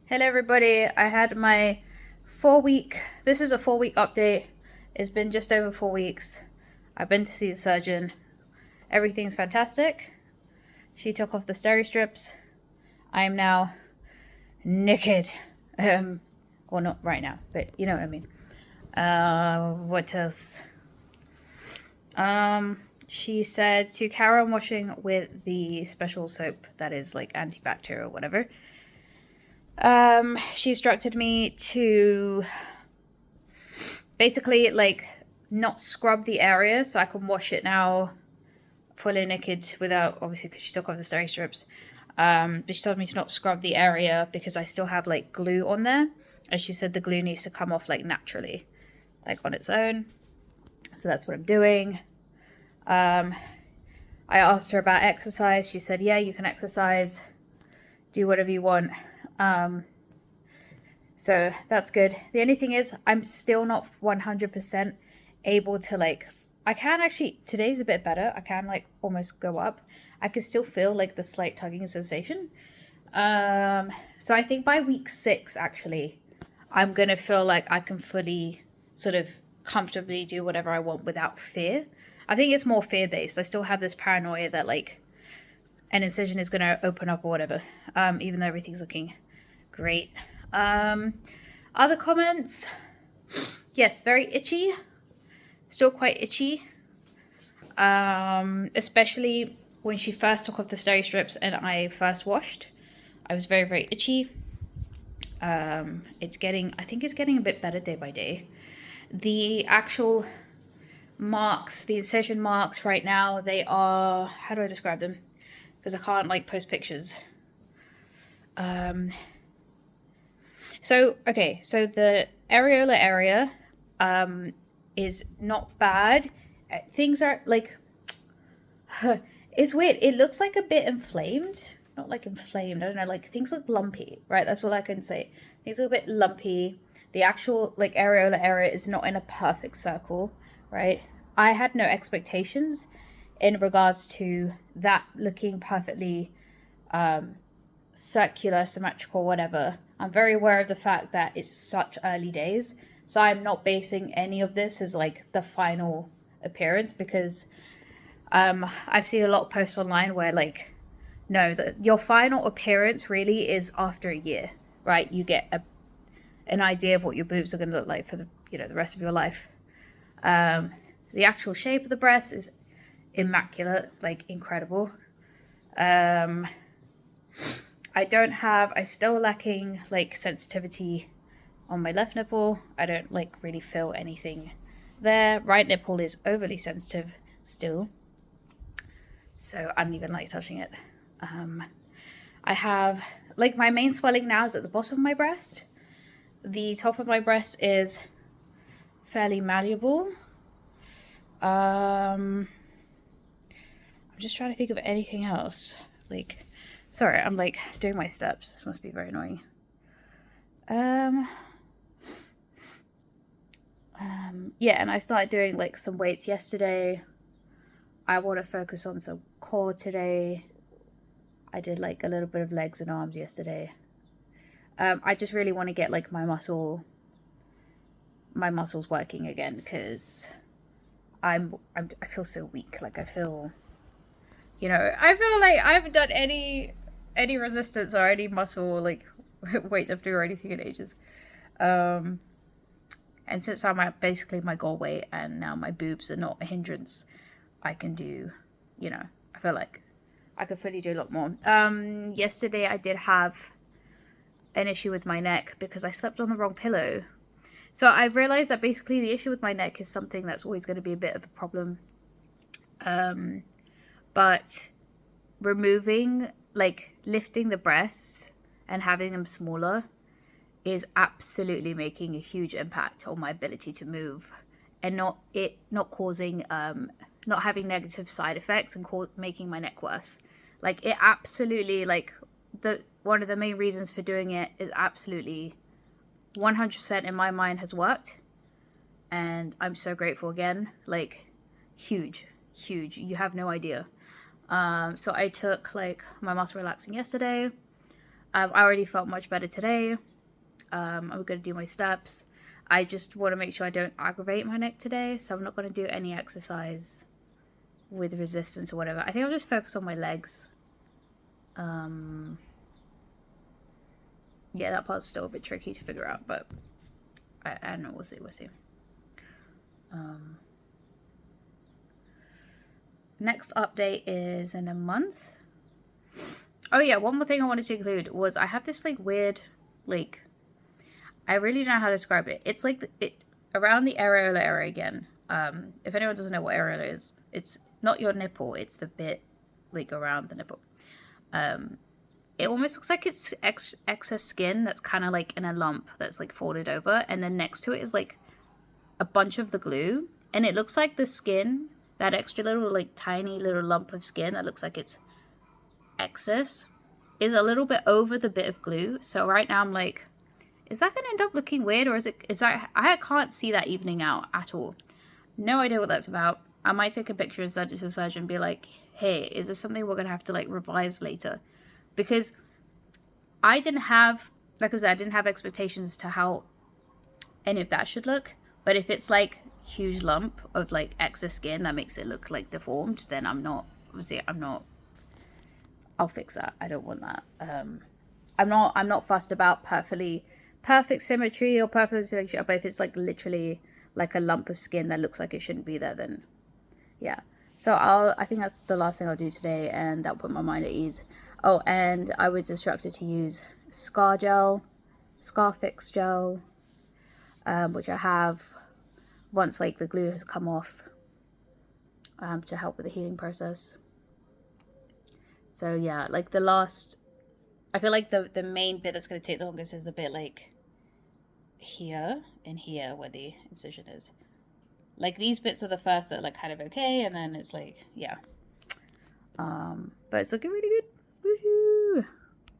Hello everybody, I had my 4 week, this is a 4 week update. It's been just over 4 weeks. I've been to see the surgeon. Everything's fantastic. She took off the steri strips. I am now naked. Well, not right now, but you know what I mean. What else? She said to carry on washing with the special soap that is like antibacterial or whatever. She instructed me to basically like not scrub the area so I can wash it now fully naked without, obviously because she took off the steri strips. But she told me to not scrub the area because I still have like glue on there, and she said the glue needs to come off like naturally, like on its own. So that's what I'm doing. I asked her about exercise. She said, yeah, you can exercise, do whatever you want. So that's good. The only thing is I'm still not 100% able to like, I can actually, today's a bit better. I can like almost go up. I can still feel like the slight tugging sensation. So I think by week 6, actually, I'm going to feel like I can fully sort of comfortably do whatever I want without fear. I think it's more fear-based. I still have this paranoia that like an incision is going to open up or whatever, even though everything's looking great. Other comments? Yes, very itchy. Still quite itchy. Especially when she first took off the steri strips and I first washed. I was very, very itchy. I think it's getting a bit better day by day. The actual marks, the incision marks right now, they are, how do I describe them? Because I can't like post pictures. So the areola area is not bad. Things are like, it's weird. It looks like a bit inflamed. Not like inflamed, I don't know, like things look lumpy, right? That's all I can say. Things look a bit lumpy. The actual like areola area is not in a perfect circle, right? I had no expectations in regards to that looking perfectly circular, symmetrical, whatever. I'm very aware of the fact that it's such early days, so I'm not basing any of this as like the final appearance, because I've seen a lot of posts online where like, no, your final appearance really is after a year, right? You get an idea of what your boobs are going to look like for the rest of your life. The actual shape of the breast is immaculate, like incredible. I still lacking like sensitivity on my left nipple. I don't like really feel anything there. Right nipple is overly sensitive still, so I don't even like touching it. I have like my main swelling now is at the bottom of my breast. The top of my breast is fairly malleable. I'm just trying to think of anything else. Like, sorry, I'm like doing my steps. This must be very annoying. Yeah, and I started doing like some weights yesterday. I want to focus on some core today. I did like a little bit of legs and arms yesterday. I just really want to get like my muscles working again, because I feel so weak. Like I feel like I haven't done any resistance or any muscle like weightlifting or anything in ages. And since I'm at basically my goal weight and now my boobs are not a hindrance, I can do, I feel like I could fully do a lot more. Yesterday I did have an issue with my neck because I slept on the wrong pillow. So I've realized that basically the issue with my neck is something that's always going to be a bit of a problem. But lifting the breasts and having them smaller is absolutely making a huge impact on my ability to move, and not causing not having negative side effects and making my neck worse. Like it absolutely, like one of the main reasons for doing it is absolutely 100% in my mind has worked, and I'm so grateful again. Like huge, you have no idea. So I took like my muscle relaxing yesterday. I already felt much better today. I'm going to do my steps. I just want to make sure I don't aggravate my neck today, so I'm not going to do any exercise with resistance or whatever. I think I'll just focus on my legs. Yeah, that part's still a bit tricky to figure out, but I don't know. We'll see. Next update is in a month. Oh yeah, one more thing I wanted to include was I have this like weird, like, I really don't know how to describe it. It's like around the areola area again. If anyone doesn't know what areola is, it's not your nipple. It's the bit like around the nipple. It almost looks like it's excess skin that's kind of like in a lump that's like folded over, and then next to it is like a bunch of the glue, and it looks like the skin, that extra little like tiny little lump of skin that looks like it's excess, is a little bit over the bit of glue. So right now I'm like, is that going to end up looking weird, or is that, I can't see that evening out at all. No idea what that's about. I might take a picture and send it to the surgeon and be like, hey, is this something we're going to have to like revise later? Because I didn't have, like I said, I didn't have expectations to how any of that should look. But if it's like huge lump of like excess skin that makes it look like deformed, then I'm not, I'll fix that. I don't want that. I'm not fussed about perfect symmetry or perfect symmetry, but if it's like literally like a lump of skin that looks like it shouldn't be there, then yeah. So I think that's the last thing I'll do today, and that'll put my mind at ease. Oh, and I was instructed to use Scar Fix gel, which I have once like the glue has come off, to help with the healing process. So yeah, like I feel like the main bit that's going to take the longest is the bit like here and here where the incision is. Like these bits are the first that are like kind of okay, and then it's like, yeah. But it's looking really good.